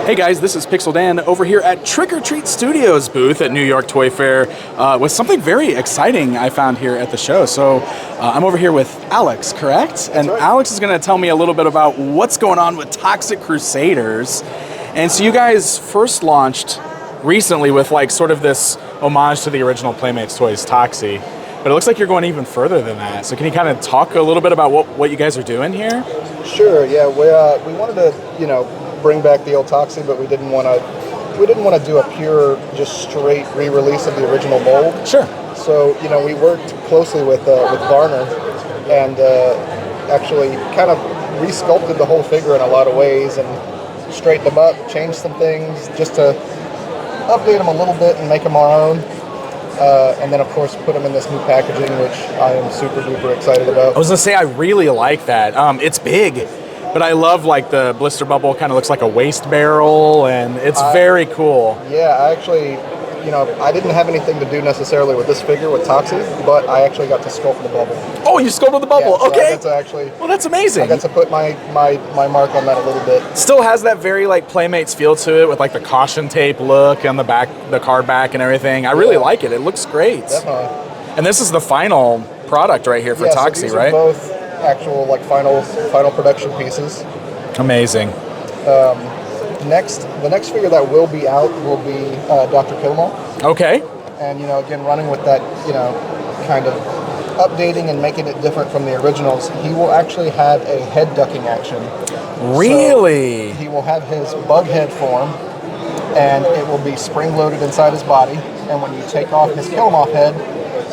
Hey guys, this is Pixel Dan over here at Trick or Treat Studios booth at New York Toy Fair with something very exciting I found here at the show. So I'm over here with Alex, correct? And right. Alex is going to tell me a little bit about what's going on with Toxic Crusaders. And so you guys first launched recently with like sort of this homage to the original Playmates toys, Toxy. But it looks like you're going even further than that. So can you kind of talk a little bit about what you guys are doing here? Sure. Yeah, we wanted to bring back the old Toxy, but we didn't want to do a pure, just straight re-release of the original mold. Sure. So we worked closely with Varner and actually kind of re-sculpted the whole figure in a lot of ways and straightened them up, changed some things just to update them a little bit and make them our own. And then, of course, put them in this new packaging, which I am super duper excited about. I was going to say, I really like that. It's big, but I love like the blister bubble kind of looks like a waste barrel, and it's very cool. Yeah, I actually, I didn't have anything to do necessarily with this figure with Toxy, but I actually got to sculpt the bubble. Oh, you sculpted the bubble, yeah, so okay. I got to actually, well, that's amazing. I got to put my mark on that a little bit. Still has that very like Playmates feel to it with like the caution tape look on the back, the card back and everything. I really like it. It looks great. Definitely. And this is the final product right here for Toxy, so these right? are both actual like final production pieces. Amazing. The next figure that will be out will be Dr. Kilal. Okay. And again, running with that, kind of updating and making it different from the originals, he will actually have a head ducking action. Really? So he will have his bug head form, and it will be spring-loaded inside his body. And when you take off his kill-em-off head,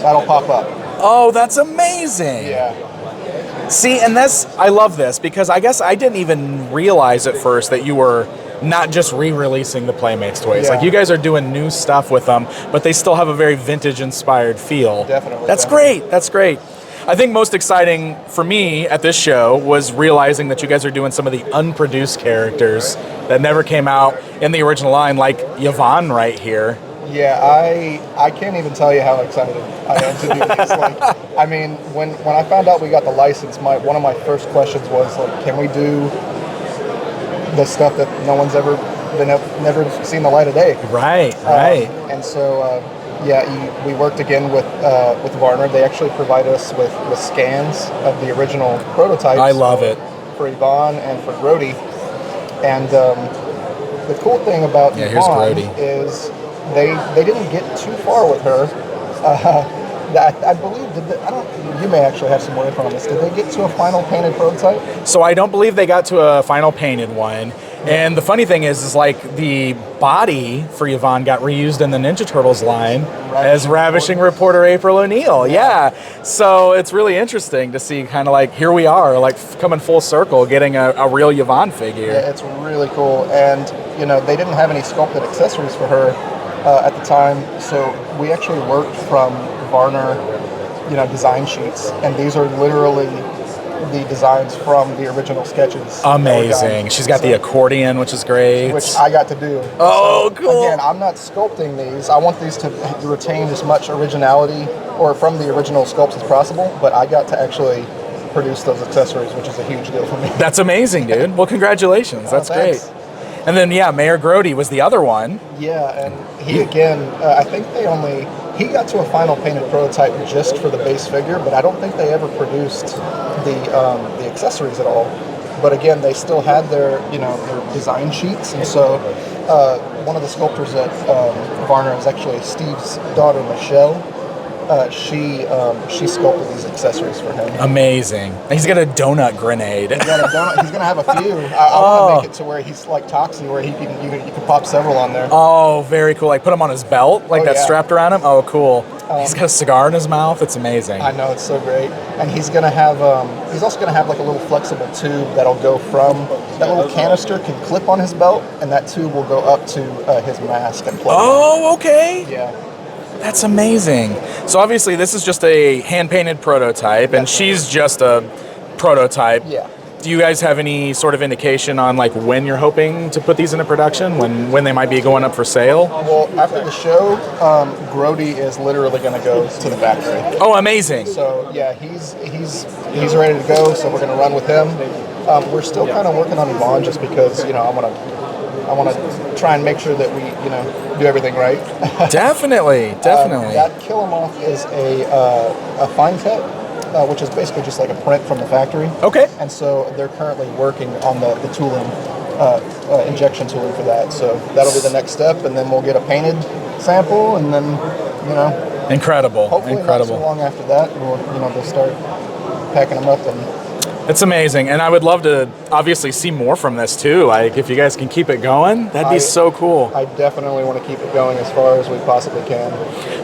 that'll pop up. Oh, that's amazing. Yeah. See, and I love this because I guess I didn't even realize at first that you were not just re-releasing the Playmates toys. Yeah. Like you guys are doing new stuff with them, but they still have a very vintage-inspired feel. Definitely. That's great. That's great. I think most exciting for me at this show was realizing that you guys are doing some of the unproduced characters that never came out in the original line, like Yvon right here. Yeah, I can't even tell you how excited I am to do this. Like, I mean, when I found out we got the license, one of my first questions was like, can we do the stuff that no one's never seen the light of day? Right. And so, we worked again with Varner. They actually provide us with scans of the original prototypes. I love it. For Yvon and for Grody. And the cool thing about here's Yvon Grody. is they didn't get too far with her. I believe, you may actually have some more info on this. Did they get to a final painted prototype? So I don't believe they got to a final painted one. And the funny thing is like the body for Yvon got reused in the Ninja Turtles line as Ravishing Reporter April O'Neil. Yeah. So it's really interesting to see kind of like here we are, like coming full circle, getting a real Yvon figure. Yeah, it's really cool. And, they didn't have any sculpted accessories for her at the time. So we actually worked from Varner, design sheets. And these are literally the designs from the original sketches. Amazing. She's got the accordion, which is great. Which I got to do. Oh, so, cool. Again, I'm not sculpting these. I want these to retain as much originality or from the original sculpts as possible, but I got to actually produce those accessories, which is a huge deal for me. That's amazing, dude. Well, congratulations. That's great. And then, Mayor Grody was the other one. Yeah, and he, again, I think he got to a final painted prototype just for the base figure, but I don't think they ever produced the accessories at all. But again, they still had their design sheets, and so one of the sculptors at Varner is actually Steve's daughter, Michelle. She sculpted these accessories for him. Amazing. He's got a donut grenade. He's gonna have a few. I want to make it to where he's like Toxy, where you can pop several on there. Oh, very cool. Like put him on his belt, like that's strapped around him. Oh, cool. He's got a cigar in his mouth. It's amazing. I know, it's so great. And he's gonna have he's also gonna have like a little flexible tube that'll go from that little canister can clip on his belt, and that tube will go up to his mask and plug. Oh, okay. Yeah. That's amazing. So obviously this is just a hand-painted prototype, and she's just a prototype. Yeah. Do you guys have any sort of indication on like when you're hoping to put these into production, when they might be going up for sale? Well, after the show, Grody is literally going to go to the factory. Oh, amazing. So yeah, he's ready to go. So we're going to run with him. We're still kind of working on Yvon just because I want to I want to try and make sure that we, do everything right. Definitely. That Kilal is a fine cut, which is basically just like a print from the factory. Okay. And so they're currently working on the tooling, injection tooling for that. So that'll be the next step, and then we'll get a painted sample, and then, Incredible. hopefully not too long after that, they'll start packing them up. And it's amazing, and I would love to obviously see more from this too. Like, if you guys can keep it going, that'd be so cool. I definitely want to keep it going as far as we possibly can.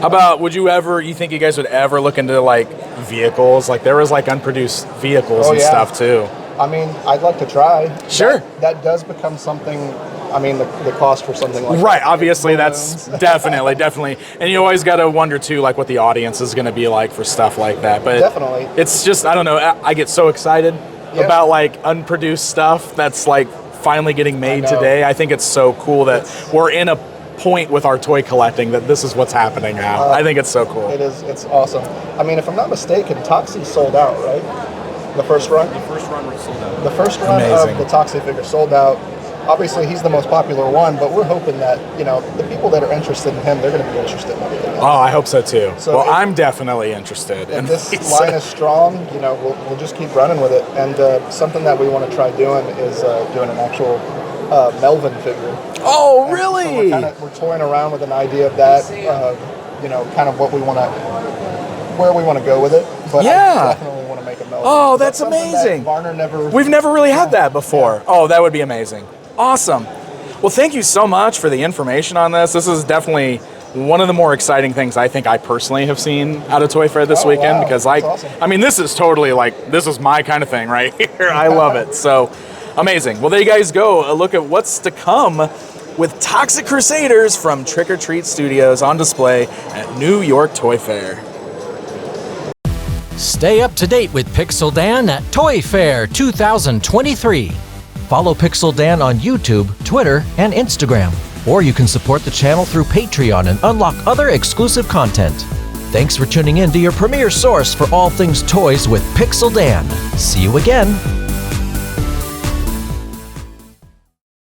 How about, you think you guys would ever look into like vehicles? Like, there was like unproduced vehicles and stuff too. I mean, I'd like to try. Sure. That does become something. I mean, the cost for something like right, that. obviously that's definitely. And you always got to wonder too, like what the audience is going to be like for stuff like that. But definitely. It's just, I don't know, I get so excited about like unproduced stuff that's like finally getting made today. I think it's so cool that we're in a point with our toy collecting that this is what's happening now. I think it's so cool. It is. It's awesome. I mean, if I'm not mistaken, Toxy sold out, right? The first run? The first run was sold out. The first run of the Toxy figure sold out. Obviously, he's the most popular one, but we're hoping that, the people that are interested in him, they're going to be interested in everything else. Oh, I hope so too. So I'm definitely interested. If this line is strong, we'll just keep running with it. And something that we want to try doing is doing an actual Melvin figure. Oh, and really? So we're toying around with an idea of that, kind of what we want to, where we want to go with it. But I definitely want to make a Melvin. Oh, that's amazing. We've never really had that before. Yeah. Oh, that would be amazing. Awesome. Well, thank you so much for the information on this. This is definitely one of the more exciting things I think I personally have seen out of Toy Fair this weekend, because awesome. I mean, this is totally like, this is my kind of thing right here. I love it. So amazing. Well, there you guys go. A look at what's to come with Toxic Crusaders from Trick or Treat Studios on display at New York Toy Fair. Stay up to date with Pixel Dan at Toy Fair 2023. Follow Pixel Dan on YouTube, Twitter, and Instagram. Or you can support the channel through Patreon and unlock other exclusive content. Thanks for tuning in to your premier source for all things toys with Pixel Dan. See you again.